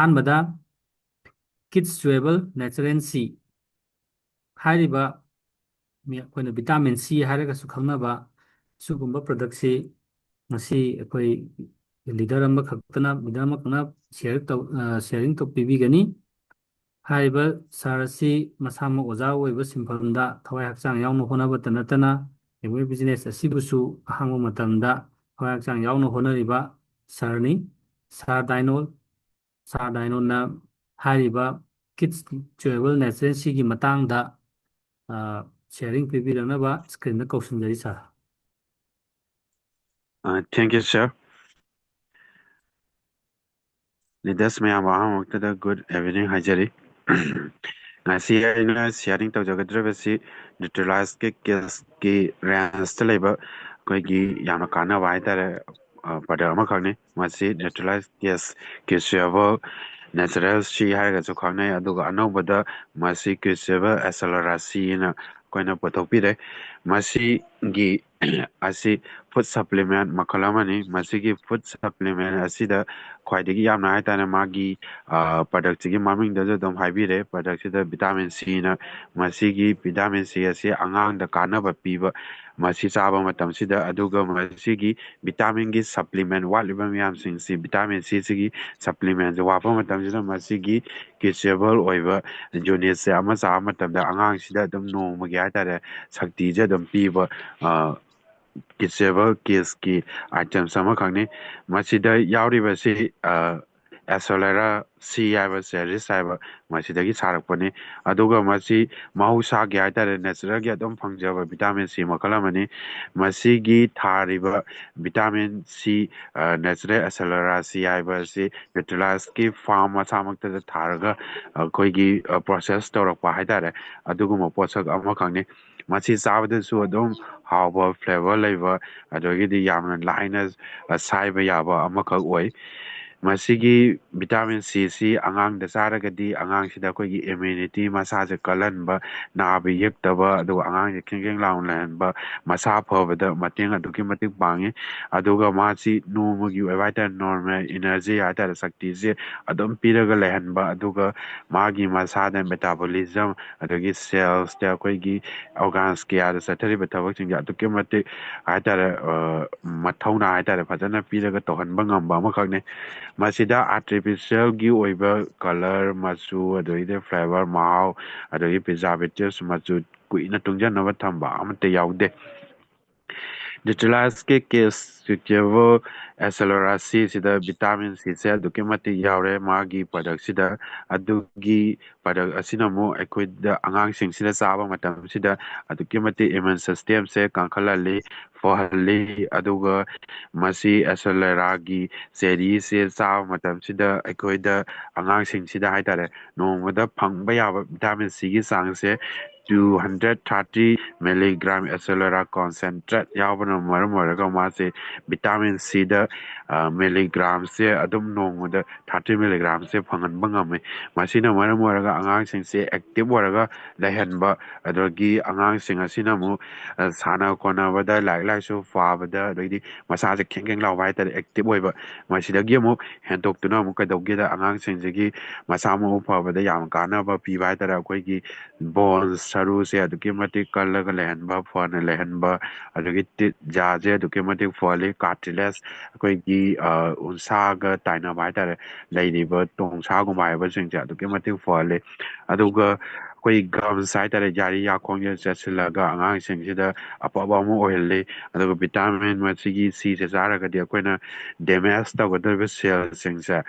ꯑꯍꯥꯟꯕꯗ kids ꯆꯨꯋꯦꯕꯜ natural ꯁꯤ ꯍꯥꯏꯔꯤꯕ ꯑꯩꯈꯣꯏꯅ ꯚꯤꯇꯥꯃꯤꯟ ꯁꯤ ꯍꯥꯏꯔꯒꯁꯨ ꯈꯪꯅꯕ ꯁꯤꯒꯨꯝꯕ ꯄ꯭ꯔꯗꯛꯁꯤ ꯉꯁꯤ ꯑꯩꯈꯣꯏ ꯂꯤꯗꯔ ꯑꯃꯈꯛꯅ ꯁꯤꯌꯔꯤꯡ ꯄꯤꯕꯤꯒꯅꯤ ꯍꯥꯏꯔꯤꯕ ꯁꯥꯔ ꯑꯁꯤ ꯃꯁꯥꯃꯛ ꯑꯣꯖꯥ ꯑꯣꯏꯕ ꯁꯤꯟꯐꯝꯗ ꯊꯋꯥꯏ ꯍꯛꯆꯥꯡ ꯌꯥꯎꯅ ꯍꯣꯠꯅꯕꯇ ꯅꯠꯇꯅ ꯑꯦꯒ꯭ꯔꯤ ꯕꯤꯖꯤꯅꯦꯁ ꯑꯁꯤꯕꯨꯁꯨ ꯑꯍꯥꯡꯕ ꯃꯇꯝꯗ ꯊꯋꯥꯏ ꯍꯛꯆꯥꯡ ꯌꯥꯎꯅ ꯍꯣꯠꯅꯔꯤꯕ ꯁꯥꯔꯅꯤ ꯁꯥꯔ ꯗꯥꯏꯅꯣꯜ ꯁꯥꯔ ꯗꯥꯏꯅꯣꯜꯅ ꯍꯥꯏꯔꯤꯕ ꯀꯤꯗꯁ ꯆꯨꯋꯦꯕꯜ ꯅꯦꯆꯔꯦꯜ ꯁꯤꯒꯤ ꯃꯇꯥꯡꯗ ꯁꯤꯌꯔꯤꯡ ꯄꯤꯕꯤꯔꯛꯅꯕ ꯁ꯭ꯀ꯭ꯔꯤꯟꯗ ꯀꯧꯁꯤꯟꯖꯔꯤ sir Thank you, sir. Leaders ꯃꯌꯥꯝ ꯑꯍꯥꯟꯕꯃꯛꯇꯗ ꯒꯨꯗ ꯏꯚꯤꯅꯤꯡ ꯍꯥꯏꯖꯔꯤ ꯉꯁꯤ ꯑꯩꯅ ꯁꯤꯌꯥꯔꯤꯡ ꯇꯧꯖꯒꯗꯧꯔꯤꯕꯁꯤ ꯅ꯭ꯌꯨꯇ꯭ꯔꯦꯂꯥꯏꯁꯀꯤ ꯀꯦꯁꯀꯤ ꯔꯦꯟꯖꯇ ꯂꯩꯕ ꯑꯩꯈꯣꯏꯒꯤ ꯌꯥꯝꯅ ꯀꯥꯟꯅꯕ ꯍꯥꯏꯇꯥꯔꯦ ꯄ꯭ꯔꯗꯛ ꯑꯃꯈꯛꯅꯤ ꯃꯁꯤ ꯅ꯭ꯌꯨꯇ꯭ꯔꯦꯂꯥꯏꯁ ꯀꯦꯁ ꯀ꯭ꯌꯨꯆꯦꯕꯜ ꯅꯦꯆꯔꯦꯜ ꯁꯤ ꯍꯥꯏꯔꯒꯁꯨ ꯈꯪꯅꯩ ꯑꯗꯨꯒ ꯑꯅꯧꯕꯗ ꯃꯁꯤ ꯀ꯭ꯌꯨꯆꯦꯕꯜ ꯑꯦꯁꯦꯂꯣꯔꯥ ꯁꯤꯅ ꯑꯩꯈꯣꯏꯅ ꯄꯨꯊꯣꯛꯄꯤꯔꯦ ꯃꯁꯤꯒꯤ ꯑꯁꯤ ꯐꯨꯗ ꯁꯄ꯭ꯂꯤꯃꯦꯟ ꯃꯈꯜ ꯑꯃꯅꯤ ꯃꯁꯤꯒꯤ ꯐꯨꯗ ꯁꯄ꯭ꯂꯤꯃꯦꯟ ꯑꯁꯤꯗ ꯈ꯭ꯋꯥꯏꯗꯒꯤ ꯌꯥꯝꯅ ꯍꯥꯏꯇꯥꯔꯦ ꯃꯥꯒꯤ ꯄ꯭ꯔꯗꯛꯁꯤꯒꯤ ꯃꯃꯤꯡꯗꯁꯨ ꯑꯗꯨꯝ ꯍꯥꯏꯕꯤꯔꯦ ꯄ꯭ꯔꯗꯛꯁꯤꯗ ꯚꯤꯇꯥꯃꯤꯟ ꯁꯤꯅ ꯃꯁꯤꯒꯤ ꯚꯤꯇꯥꯃꯤꯟ ꯁꯤ ꯑꯁꯤ ꯑꯉꯥꯡꯗ ꯀꯥꯟꯅꯕ ꯄꯤꯕ ꯃꯁꯤ ꯆꯥꯕ ꯃꯇꯝꯁꯤꯗ ꯑꯗꯨꯒ ꯃꯁꯤꯒꯤ ꯚꯤꯇꯥꯃꯤꯟꯒꯤ ꯁꯄ꯭ꯂꯤꯃꯦꯟ ꯋꯥꯠꯂꯤꯕ ꯃꯌꯥꯝꯁꯤꯡꯁꯤ ꯚꯤꯇꯥꯃꯤꯟ ꯁꯤꯁꯤꯒꯤ ꯁꯄ꯭ꯂꯤꯃꯦꯟꯁꯦ ꯋꯥꯠꯄ ꯃꯇꯝꯁꯤꯗ ꯃꯁꯤꯒꯤ ꯀꯤꯆꯦꯕꯜ ꯑꯣꯏꯕ ꯌꯨꯅꯤꯠꯁꯦ ꯑꯃ ꯆꯥꯕ ꯃꯇꯝꯗ ꯑꯉꯥꯡꯁꯤꯗ ꯑꯗꯨꯝ ꯅꯣꯡꯃꯒꯤ ꯍꯥꯏꯇꯥꯔꯦ ꯁꯛꯇꯤꯁꯦ ꯑꯗꯨꯝ ꯄꯤꯕ ꯀꯤꯆꯦꯕꯜ ꯀꯦꯁꯀꯤ ꯑꯥꯏꯇꯦꯝꯁ ꯑꯃꯈꯛꯅꯤ ꯃꯁꯤꯗ ꯌꯥꯎꯔꯤꯕꯁꯤ ꯑꯦꯁꯣꯂꯦꯔꯥ ꯁꯤ ꯍꯥꯏꯕ ꯆꯦꯔꯤꯁ ꯍꯥꯏꯕ ꯃꯁꯤꯗꯒꯤ ꯁꯥꯔꯛꯄꯅꯤ ꯑꯗꯨꯒ ꯃꯁꯤ ꯃꯍꯧꯁꯥꯒꯤ ꯍꯥꯏꯇꯥꯔꯦ ꯅꯦꯆꯔꯦꯜꯒꯤ ꯑꯗꯨꯝ ꯐꯪꯖꯕ ꯚꯤꯇꯥꯃꯤꯟ ꯁꯤ ꯃꯈꯜ ꯑꯃꯅꯤ ꯃꯁꯤꯒꯤ ꯊꯥꯔꯤꯕ ꯚꯤꯇꯥꯃꯤꯟ ꯁꯤ ꯅꯦꯆꯔꯦꯜ ꯑꯦꯁꯦꯂꯦꯔꯥ ꯁꯤ ꯍꯥꯏꯕ ꯑꯁꯤ ꯅ꯭ꯌꯨꯇ꯭ꯔꯦꯂꯥꯏꯁꯀꯤ ꯐꯥꯔꯝ ꯃꯁꯥꯃꯛꯇꯗ ꯊꯥꯔꯒ ꯑꯩꯈꯣꯏꯒꯤ ꯄ꯭ꯔꯣꯁꯦꯁ ꯇꯧꯔꯛꯄ ꯍꯥꯏꯇꯥꯔꯦ ꯑꯗꯨꯒꯨꯝꯕ ꯄꯣꯠꯁꯛ ꯑꯃꯈꯛꯅꯤ ꯃꯁꯤ ꯆꯥꯕꯗꯁꯨ ꯑꯗꯨꯝ ꯍꯥꯎꯕ ꯐ꯭ꯂꯦꯚꯔ ꯂꯩꯕ ꯑꯗꯒꯤꯗꯤ ꯌꯥꯝꯅ ꯂꯥꯏꯅ ꯁꯥꯏꯕ ꯌꯥꯕ ꯑꯃꯈꯛ ꯑꯣꯏ ꯃꯁꯤꯒꯤ ꯚꯤꯇꯥꯃꯤꯟ ꯁꯤꯁꯤ ꯑꯉꯥꯡꯗ ꯆꯥꯔꯒꯗꯤ ꯑꯉꯥꯡꯁꯤꯗ ꯑꯩꯈꯣꯏꯒꯤ ꯏꯝꯃ꯭ꯌꯨꯅꯤꯇꯤ ꯃꯁꯥꯁꯦ ꯀꯜꯍꯟꯕ ꯅꯥꯕ ꯌꯦꯛꯇꯕ ꯑꯗꯨꯒ ꯑꯉꯥꯡꯁꯦ ꯈꯤꯡ ꯂꯥꯎꯅ ꯂꯩꯍꯟꯕ ꯃꯁꯥ ꯐꯕꯗ ꯃꯇꯦꯡ ꯑꯗꯨꯛꯀꯤ ꯃꯇꯤꯛ ꯄꯥꯡꯉꯤ ꯑꯗꯨꯒ ꯃꯥꯁꯤ ꯅꯣꯡꯃꯒꯤ ꯑꯣꯏꯕ ꯍꯥꯏꯇꯥꯔꯦ ꯅꯣꯔꯃꯦꯜ ꯏꯅꯔꯖꯤ ꯍꯥꯏꯇꯥꯔꯦ ꯁꯛꯇꯤꯁꯦ ꯑꯗꯨꯝ ꯄꯤꯔꯒ ꯂꯩꯍꯟꯕ ꯑꯗꯨꯒ ꯃꯥꯒꯤ ꯃꯁꯥꯗ ꯃꯦꯇꯥꯕꯣꯂꯤꯖꯝ ꯑꯗꯒꯤ ꯁꯦꯜꯁꯇ ꯑꯩꯈꯣꯏꯒꯤ ꯑꯣꯔꯒꯥꯟꯁ ꯀꯌꯥꯗ ꯆꯠꯊꯔꯤꯕ ꯊꯕꯛꯁꯤꯡꯁꯦ ꯑꯗꯨꯛꯀꯤ ꯃꯇꯤꯛ ꯍꯥꯏꯇꯥꯔꯦ ꯃꯊꯧꯅꯥ ꯍꯥꯏꯇꯥꯔꯦ ꯐꯖꯅ ꯄꯤꯔꯒ ꯇꯧꯍꯟꯕ ꯉꯝꯕ ꯑꯃꯈꯛꯅꯤ ꯃꯁꯤꯗ ꯑꯥꯔꯇꯤꯐꯤꯁꯦꯜꯒꯤ ꯑꯣꯏꯕ ꯀꯂꯔ ꯃꯆꯨ ꯑꯗꯒꯤꯗꯤ ꯐ꯭ꯂꯦꯚꯔ ꯃꯍꯥꯎ ꯑꯗꯒꯤ ꯄ꯭ꯔꯤꯖꯥꯔꯕꯦꯇꯤꯞꯁ ꯃꯆꯨ ꯀꯨꯏꯅ ꯇꯨꯡꯖꯟꯅꯕ ꯊꯝꯕ ꯑꯃꯠꯇ ꯌꯥꯎꯗꯦ ꯅ꯭ꯌꯨꯇ꯭ꯔꯦꯂꯥꯏꯁꯀꯤ ꯀꯦꯁ ꯁ꯭ꯋꯤꯆꯦꯕꯜ ꯑꯦꯁꯦꯂꯣꯔꯥ ꯁꯤꯁꯤꯗ ꯚꯤꯇꯥꯃꯤꯟ ꯁꯤꯁꯦ ꯑꯗꯨꯛꯀꯤ ꯃꯇꯤꯛ ꯌꯥꯎꯔꯦ ꯃꯥꯒꯤ ꯄ꯭ꯔꯗꯛꯁꯤꯗ ꯑꯗꯨꯒꯤ ꯄ꯭ꯔꯗꯛ ꯑꯁꯤꯅ ꯑꯃꯨꯛ ꯑꯩꯈꯣꯏꯗ ꯑꯉꯥꯡꯁꯤꯡꯁꯤꯗ ꯆꯥꯕ ꯃꯇꯝꯁꯤꯗ ꯑꯗꯨꯛꯀꯤ ꯃꯇꯤꯛ ꯏꯃ꯭ꯌꯨꯟ ꯁꯤꯁꯇꯦꯝꯁꯦ ꯀꯟꯈꯠꯍꯜꯂꯤ ꯐꯍꯜꯂꯤ ꯑꯗꯨꯒ ꯃꯁꯤ ꯑꯦꯁꯣꯂꯦꯔꯥꯒꯤ ꯆꯦꯔꯤꯁꯦ ꯆꯥꯕ ꯃꯇꯝꯁꯤꯗ ꯑꯩꯈꯣꯏꯗ ꯑꯉꯥꯡꯁꯤꯡꯁꯤꯗ ꯍꯥꯏꯇꯥꯔꯦ ꯅꯣꯡꯃꯗ ꯐꯪꯕ ꯌꯥꯕ ꯚꯤꯇꯥꯃꯤꯟ ꯁꯤꯒꯤ ꯆꯥꯡꯁꯦ 230 ꯃꯤꯂꯤꯒ꯭ꯔꯥꯝ ꯑꯦꯁꯣꯂꯦꯔꯥ ꯀꯣꯟꯁꯦꯟꯇ꯭ꯔꯦꯠ ꯌꯥꯎꯕꯅ ꯃꯔꯝ ꯑꯣꯏꯔꯒ ꯃꯥꯁꯦ ꯚꯤꯇꯥꯃꯤꯟ ꯁꯤꯗ ꯃꯤꯂꯤꯒ꯭ꯔꯥꯝꯁꯦ ꯑꯗꯨꯝ ꯅꯣꯡꯃꯗ 30 ꯃꯤꯂꯤꯒ꯭ꯔꯥꯝꯁꯦ ꯐꯪꯍꯟꯕ ꯉꯝꯃꯤ ꯃꯁꯤꯅ ꯃꯔꯝ ꯑꯣꯏꯔꯒ ꯑꯉꯥꯡꯁꯤꯡꯁꯦ ꯑꯦꯛꯇꯤꯚ ꯑꯣꯏꯔꯒ ꯂꯩꯍꯟꯕ ꯑꯗꯒꯤ ꯑꯉꯥꯡꯁꯤꯡ ꯑꯁꯤꯅ ꯑꯃꯨꯛ ꯁꯥꯟꯅ ꯈꯣꯠꯅꯕꯗ ꯂꯥꯏꯔꯤꯛ ꯂꯥꯏꯁꯨ ꯄꯥꯕꯗ ꯑꯗꯩꯗꯤ ꯃꯁꯥꯁꯦ ꯈꯦꯡ ꯂꯥꯎꯕ ꯍꯥꯏꯇꯥꯔꯦ ꯑꯦꯛꯇꯤꯚ ꯑꯣꯏꯕ ꯃꯁꯤꯗꯒꯤ ꯑꯃꯨꯛ ꯍꯦꯟꯗꯣꯛꯇꯨꯅ ꯑꯃꯨꯛ ꯀꯩꯗꯧꯒꯦꯗ ꯑꯉꯥꯡꯁꯤꯡꯁꯤꯒꯤ ꯃꯁꯥ ꯃꯎ ꯐꯕꯗ ꯌꯥꯝ ꯀꯥꯟꯅꯕ ꯄꯤꯕ ꯍꯥꯏꯇꯥꯔꯦ ꯑꯩꯈꯣꯏꯒꯤ ꯕꯣꯟ ꯁꯔꯨꯁꯦ ꯑꯗꯨꯛꯀꯤ ꯃꯇꯤꯛ ꯀꯜꯂꯒ ꯂꯩꯍꯟꯕ ꯐꯅ ꯂꯩꯍꯟꯕ ꯑꯗꯒꯤ ꯇꯤꯠ ꯖꯥꯁꯦ ꯑꯗꯨꯛꯀꯤ ꯃꯇꯤꯛ ꯐꯍꯜꯂꯤ ꯀꯥꯔꯇꯤꯂꯦꯖ ꯑꯩꯈꯣꯏꯒꯤ ꯎꯟꯁꯥꯒ ꯇꯥꯏꯅꯕ ꯍꯥꯏꯇꯥꯔꯦ ꯂꯩꯔꯤꯕ ꯇꯣꯡꯁꯥꯒꯨꯝꯕ ꯍꯥꯏꯕꯁꯤꯡꯁꯦ ꯑꯗꯨꯛꯀꯤ ꯃꯇꯤꯛ ꯐꯍꯜꯂꯤ ꯑꯗꯨꯒ ꯑꯩꯈꯣꯏ ꯒꯝꯁ ꯍꯥꯏꯇꯥꯔꯦ ꯌꯥꯔꯤ ꯌꯥꯈꯣꯡꯁꯦ ꯆꯦꯠꯁꯤꯜꯂꯒ ꯑꯉꯥꯡꯁꯤꯡꯁꯤꯗ ꯑꯐꯕ ꯑꯃ ꯑꯣꯏꯍꯜꯂꯤ ꯑꯗꯨꯒ ꯚꯤꯇꯥꯃꯤꯟ ꯃꯁꯤꯒꯤ ꯁꯤꯁꯦ ꯆꯥꯔꯒꯗꯤ ꯑꯩꯈꯣꯏꯅ ꯗꯦꯃꯦꯖ ꯇꯧꯒꯗꯧꯔꯤꯕ ꯁꯦꯜꯁꯤꯡꯁꯦ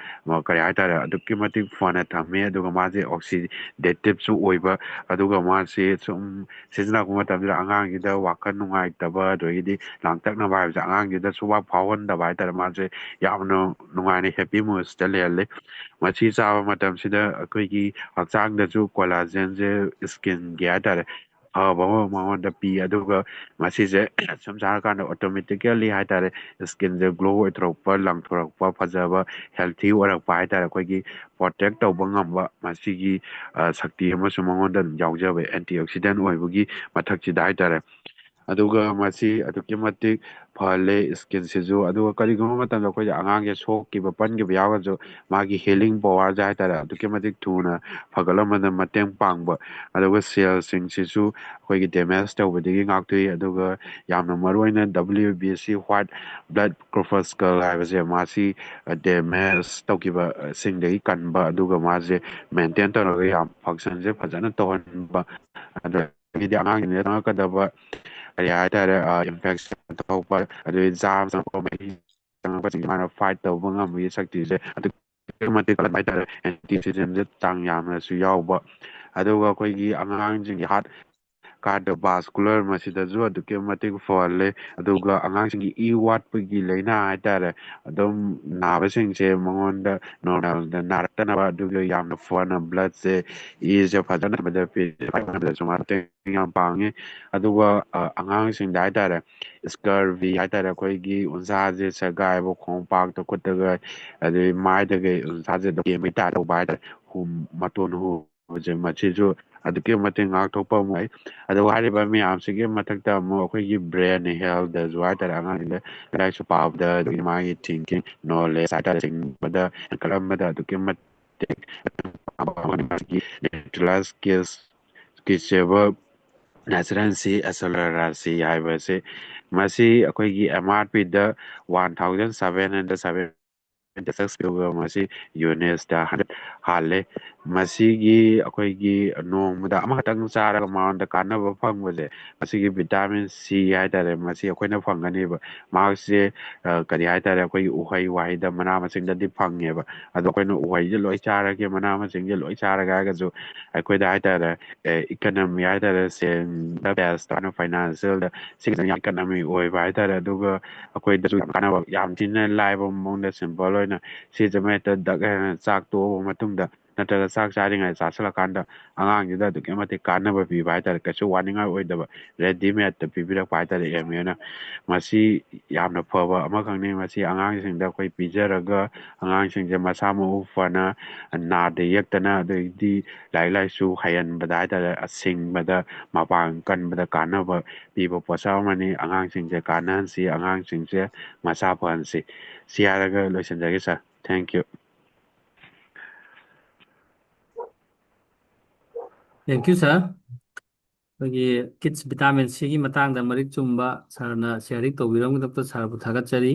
ꯀꯔꯤ ꯍꯥꯏꯇꯥꯔꯦ ꯑꯗꯨꯛꯀꯤ ꯃꯇꯤꯛ ꯐꯅ ꯊꯝꯃꯤ ꯑꯗꯨꯒ ꯃꯥꯁꯦ ꯑꯣꯛꯁꯤꯗꯦꯇꯤꯞꯁꯨ ꯑꯣꯏꯕ ꯑꯗꯨꯒ ꯃꯥꯁꯤ ꯁꯨꯝ ꯁꯤꯖꯤꯟꯅꯔꯛꯄ ꯃꯇꯝꯁꯤꯗ ꯑꯉꯥꯡꯁꯤꯗ ꯋꯥꯈꯜ ꯅꯨꯡꯉꯥꯏꯇꯕ ꯑꯗꯒꯤꯗꯤ ꯂꯥꯡꯇꯛꯅꯕ ꯍꯥꯏꯕꯁꯦ ꯑꯉꯥꯡꯁꯤꯗ ꯁꯨꯡꯐꯥꯎ ꯐꯥꯎꯍꯟꯗꯕ ꯍꯥꯏꯇꯥꯔꯦ ꯃꯥꯁꯦ ꯌꯥꯝꯅ ꯅꯨꯡꯉꯥꯏꯅ ꯍꯦꯄꯤ ꯃꯨꯠꯁꯇ ꯂꯩꯍꯜꯂꯤ ꯃꯁꯤ ꯆꯥꯕ ꯃꯇꯝꯁꯤꯗ ꯑꯩꯈꯣꯏꯒꯤ ꯍꯛꯆꯥꯡꯗꯁꯨ ꯀꯣꯂꯥꯖꯦꯟꯁꯦ ꯏꯁꯀꯤꯟꯒꯤ ꯍꯥꯏꯇꯥꯔꯦ ꯐꯕ ꯑꯃ ꯃꯉꯣꯟꯗ ꯄꯤ ꯑꯗꯨꯒ ꯃꯁꯤꯁꯦ ꯁꯨꯝ ꯆꯥꯔꯀꯥꯟꯗ ꯑꯣꯇꯣꯃꯦꯇꯤꯀꯦꯜꯂꯤ ꯍꯥꯏꯇꯥꯔꯦ ꯏꯁꯀꯤꯟꯁꯦ ꯒ꯭ꯂꯣ ꯑꯣꯏꯊꯣꯔꯛꯄ ꯂꯪꯊꯣꯔꯛꯄ ꯐꯖꯕ ꯍꯦꯜꯊꯤ ꯑꯣꯏꯔꯛꯄ ꯍꯥꯏꯇꯥꯔꯦ ꯑꯩꯈꯣꯏꯒꯤ ꯄ꯭ꯔꯣꯇꯦꯛ ꯇꯧꯕ ꯉꯝꯕ ꯃꯁꯤꯒꯤ ꯁꯛꯇꯤ ꯑꯃꯁꯨ ꯃꯉꯣꯟꯗ ꯑꯗꯨꯝ ꯌꯥꯎꯖꯕ ꯑꯦꯟꯇꯤ ꯑꯣꯛꯁꯤꯗꯦꯟ ꯑꯣꯏꯕꯒꯤ ꯃꯊꯛꯁꯤꯗ ꯍꯥꯏꯇꯥꯔꯦ ꯑꯗꯨꯒ ꯃꯁꯤ ꯑꯗꯨꯛꯀꯤ ꯃꯇꯤꯛ ꯐꯍꯜꯂꯦ ꯏꯁꯀꯤꯟꯁꯤꯁꯨ, ꯑꯗꯨꯒ ꯀꯔꯤꯒꯨꯝꯕ ꯃꯇꯝꯗ ꯑꯩꯈꯣꯏꯁꯦ ꯑꯉꯥꯡꯁꯦ ꯁꯣꯛꯈꯤꯕ ꯄꯟꯈꯤꯕ ꯌꯥꯎꯔꯒꯁꯨ ꯃꯥꯒꯤ ꯍꯤꯂꯤꯡ ꯄꯋꯥꯔꯁꯦ ꯍꯥꯏꯇꯥꯔꯦ ꯑꯗꯨꯛꯀꯤ ꯃꯇꯤꯛ ꯊꯨꯅ ꯐꯒꯠꯂꯝꯕꯗ ꯃꯇꯦꯡ ꯄꯥꯡꯕ, ꯑꯗꯨꯒ ꯁꯦꯜꯁꯤꯡꯁꯤꯁꯨ ꯑꯩꯈꯣꯏꯒꯤ ꯗꯦꯃꯦꯖ ꯇꯧꯕꯗꯒꯤ ꯉꯥꯛꯊꯣꯛꯏ. ꯑꯗꯨꯒ ꯌꯥꯝꯅ ꯃꯔꯨꯑꯣꯏꯅ WBC ꯍ꯭ꯋꯥꯏꯠ ꯕ꯭ꯂꯗ ꯀꯣꯔꯄꯁꯀꯜ ꯍꯥꯏꯕꯁꯦ ꯃꯥꯁꯤ ꯗꯦꯃꯦꯖ ꯇꯧꯈꯤꯕ ꯁꯤꯡꯗꯒꯤ ꯀꯟꯕ, ꯑꯗꯨꯒ ꯃꯥꯁꯦ ꯃꯦꯟꯇꯦꯟ ꯇꯧꯔꯒ ꯌꯥꯝ ꯐꯪꯁꯟꯁꯦ ꯐꯖꯅ ꯇꯧꯍꯟꯕ, ꯑꯗꯒꯤꯗꯤ ꯑꯉꯥꯡꯁꯤꯡꯗ ꯆꯪꯉꯛꯀꯗꯕ ꯀꯔꯤ ꯍꯥꯏꯇꯥꯔꯦ ꯏꯟꯐꯦꯛꯁꯟ ꯊꯣꯛꯄ ꯑꯗꯩ ꯖꯥꯔ ꯆꯪꯉꯛꯄꯁꯤꯡ ꯃꯥꯅ ꯐꯥꯏꯠ ꯇꯧꯕ ꯉꯝꯕꯒꯤ ꯁꯛꯇꯤꯁꯦ ꯑꯗꯨꯛꯀꯤ ꯃꯇꯤꯛ ꯀꯟꯕ ꯍꯥꯏꯇꯥꯔꯦ. ꯑꯦꯟꯇꯤꯁꯤꯖꯟꯁꯦ ꯆꯥꯡ ꯌꯥꯝꯅꯁꯨ ꯌꯥꯎꯕ, ꯑꯗꯨꯒ ꯑꯩꯈꯣꯏꯒꯤ ꯑꯉꯥꯡꯁꯤꯡꯒꯤ ꯍꯥꯔꯠ ꯀꯥꯔꯗꯣꯚꯥꯁꯀꯨꯂꯔ ꯃꯁꯤꯗꯁꯨ ꯑꯗꯨꯛꯀꯤ ꯃꯇꯤꯛ ꯐꯍꯜꯂꯦ. ꯑꯗꯨꯒ ꯑꯉꯥꯡꯁꯤꯡꯒꯤ ꯏ ꯋꯥꯠꯄꯒꯤ ꯂꯥꯏꯅꯥ ꯍꯥꯏꯇꯥꯔꯦ ꯑꯗꯨꯝ ꯅꯥꯕꯁꯤꯡꯁꯦ ꯃꯉꯣꯟꯗ ꯅꯣꯔꯃꯦꯜꯗ ꯅꯥꯔꯛꯇꯅꯕ, ꯑꯗꯨꯒ ꯌꯥꯝꯅ ꯐꯅ ꯕ꯭ꯂꯗꯁꯦ ꯏꯁꯦ ꯐꯖꯅꯕꯗ ꯄꯤꯕꯗꯁꯨ ꯃꯇꯦꯡ ꯌꯥꯝ ꯄꯥꯡꯉꯤ. ꯑꯗꯨꯒ ꯑꯉꯥꯡꯁꯤꯡꯗ ꯍꯥꯏꯇꯥꯔꯦ ꯏꯁꯀꯔꯚꯤ ꯍꯥꯏꯇꯥꯔꯦ ꯑꯩꯈꯣꯏꯒꯤ ꯎꯟꯁꯥꯁꯦ ꯁꯦꯒꯥꯏꯕ, ꯈꯣꯡꯄꯥꯛꯇ ꯈꯨꯠꯇꯒ ꯑꯗꯩ ꯃꯥꯏꯗꯒ ꯎꯟꯁꯥꯁꯦ ꯀꯦꯟꯕꯩ ꯇꯥꯏꯞ ꯇꯧꯕ ꯍꯥꯏꯇꯥꯔꯦ, ꯃꯇꯣꯟ ꯍꯨꯕꯁꯦ ꯃꯁꯤꯁꯨ ꯑꯗꯨꯛꯀꯤ ꯃꯇꯤꯛ ꯉꯥꯛꯊꯣꯛꯄ ꯉꯝꯃꯣꯏ. ꯑꯗꯨꯒ ꯍꯥꯏꯔꯤꯕ ꯃꯌꯥꯝꯁꯤꯒꯤ ꯃꯊꯛꯇ ꯑꯃꯨꯛ ꯑꯩꯈꯣꯏꯒꯤ ꯕ꯭ꯔꯦꯟ ꯍꯦꯜꯊꯗꯁꯨ ꯍꯥꯏꯇꯥꯔꯦ ꯑꯉꯥꯡꯁꯤꯡꯗ ꯂꯥꯏꯔꯤꯛ ꯂꯥꯏꯁꯨ ꯄꯥꯕꯗ ꯑꯗꯒꯤ ꯃꯥꯒꯤ ꯊꯤꯡꯀꯤꯡ ꯅꯣꯂꯦꯖ ꯍꯥꯏꯇꯥꯔꯦ ꯆꯤꯡꯕꯗ ꯍꯦꯟꯒꯠꯍꯟꯕꯗ ꯑꯗꯨꯛꯀꯤ ꯃꯇꯤꯛ ꯅ꯭ꯌꯨꯇ꯭ꯔꯦꯂꯥꯏꯁ ꯀꯤꯁꯦꯕꯜ ꯅꯦꯆꯔꯦꯜꯁꯤ ꯑꯦꯁꯣꯂꯔꯥꯁꯤ ꯍꯥꯏꯕꯁꯤ ꯃꯁꯤ ꯑꯩꯈꯣꯏꯒꯤ MRPꯗ 1707 ꯃꯁꯤ ꯌꯨꯅꯦꯁꯇ ꯍꯥꯜꯂꯦ. ꯃꯁꯤꯒꯤ ꯑꯩꯈꯣꯏꯒꯤ ꯅꯣꯡꯃꯗ ꯑꯃꯈꯛꯇꯪ ꯆꯥꯔꯒ ꯃꯉꯣꯟꯗ ꯀꯥꯟꯅꯕ ꯐꯪꯕꯁꯦ ꯃꯁꯤꯒꯤ ꯚꯤꯇꯥꯃꯤꯟ ꯁꯤ ꯍꯥꯏꯇꯥꯔꯦ ꯃꯁꯤ ꯑꯩꯈꯣꯏꯅ ꯐꯪꯒꯅꯦꯕ. ꯃꯥꯁꯦ ꯀꯔꯤ ꯍꯥꯏꯇꯥꯔꯦ ꯑꯩꯈꯣꯏꯒꯤ ꯎꯍꯩ ꯋꯥꯍꯩꯗ ꯃꯅꯥ ꯃꯁꯤꯡꯗꯗꯤ ꯐꯪꯉꯦꯕ, ꯑꯗꯣ ꯑꯩꯈꯣꯏꯅ ꯎꯍꯩꯁꯦ ꯂꯣꯏ ꯆꯥꯔꯒꯦ ꯃꯅꯥ ꯃꯁꯤꯡꯁꯦ ꯂꯣꯏ ꯆꯥꯔꯒ ꯍꯥꯏꯔꯒꯁꯨ ꯑꯩꯈꯣꯏꯗ ꯍꯥꯏꯇꯥꯔꯦ ꯏꯀꯅꯃꯤ ꯍꯥꯏꯇꯥꯔꯦ ꯁꯦꯟꯗ ꯕꯦꯁ ꯇꯧꯅ ꯐꯥꯏꯅꯥꯟꯁꯤꯌꯦꯜꯗ ꯁꯤꯒꯤꯁꯦ ꯌꯥꯝ ꯏꯀꯅꯃꯤ ꯑꯣꯏꯕ ꯍꯥꯏꯇꯥꯔꯦ. ꯑꯗꯨꯒ ꯑꯩꯈꯣꯏꯗꯁꯨ ꯌꯥꯝ ꯀꯥꯟꯅꯕ ꯌꯥꯝ ꯊꯤꯅ ꯂꯥꯏꯕ ꯃꯑꯣꯡꯗ ꯁꯤꯝꯄꯜ ꯑꯣꯏꯅ ꯁꯤꯁꯦ ꯍꯦꯛꯇ ꯗꯛ ꯍꯦꯟꯅ ꯆꯥꯛ ꯇꯣꯛꯑꯕ ꯃꯇꯨꯡꯗ ꯅꯠꯇ꯭ꯔꯒ ꯆꯥꯛ ꯆꯥꯔꯤꯉꯩꯗ ꯆꯥꯁꯤꯜꯂꯀꯥꯟꯗ ꯑꯉꯥꯡꯁꯤꯗ ꯑꯗꯨꯛꯀꯤ ꯃꯇꯤꯛ ꯀꯥꯟꯅꯕ ꯄꯤꯕ ꯍꯥꯏꯇꯥꯔꯦ, ꯀꯩꯁꯨ ꯋꯥꯅꯤꯡꯉꯥꯏ ꯑꯣꯏꯗꯕ ꯔꯦꯗꯤꯃꯦꯗꯇ ꯄꯤꯕꯤꯔꯛꯄ ꯍꯥꯏꯇꯥꯔꯦ MAꯅ. ꯃꯁꯤ ꯌꯥꯝꯅ ꯐꯕ ꯑꯃꯈꯛꯅꯤ. ꯃꯁꯤ ꯑꯉꯥꯡꯁꯤꯡꯗ ꯑꯩꯈꯣꯏ ꯄꯤꯖꯔꯒ ꯑꯉꯥꯡꯁꯤꯡꯁꯦ ꯃꯁꯥ ꯃꯎ ꯐꯅ ꯅꯥꯗ ꯌꯦꯛꯇꯅ ꯑꯗꯩꯗꯤ ꯂꯥꯏꯔꯤꯛ ꯂꯥꯏꯁꯨ ꯍꯩꯍꯟꯕꯗ ꯍꯥꯏꯇꯥꯔꯦ ꯁꯤꯡꯕꯗ ꯃꯄꯥꯡ ꯀꯟꯕꯗ ꯀꯥꯟꯅꯕ ꯄꯤꯕ ꯄꯣꯠꯁꯛ ꯑꯃꯅꯤ. ꯑꯉꯥꯡꯁꯤꯡꯁꯦ ꯀꯥꯟꯅꯍꯟꯁꯤ, ꯑꯉꯥꯡꯁꯤꯡꯁꯦ ꯃꯁꯥ ꯐꯍꯟꯁꯤ. ꯁꯤ ꯍꯥꯏꯔꯒ ꯂꯣꯏꯁꯤꯟꯖꯒꯦ sir. Thank you. Thank you sir. ꯑꯩꯈꯣꯏꯒꯤ ꯀꯤꯠꯁ ꯚꯤꯇꯥꯃꯤꯟ ꯁꯤꯒꯤ ꯃꯇꯥꯡꯗ ꯃꯔꯤꯛ ꯆꯨꯝꯕ ꯁꯥꯔꯅ ꯁꯤꯌꯥꯔꯤꯡ ꯇꯧꯕꯤꯔꯝꯕꯒꯤꯗꯃꯛꯇ ꯁꯥꯔꯕꯨ ꯊꯥꯒꯠꯆꯔꯤ.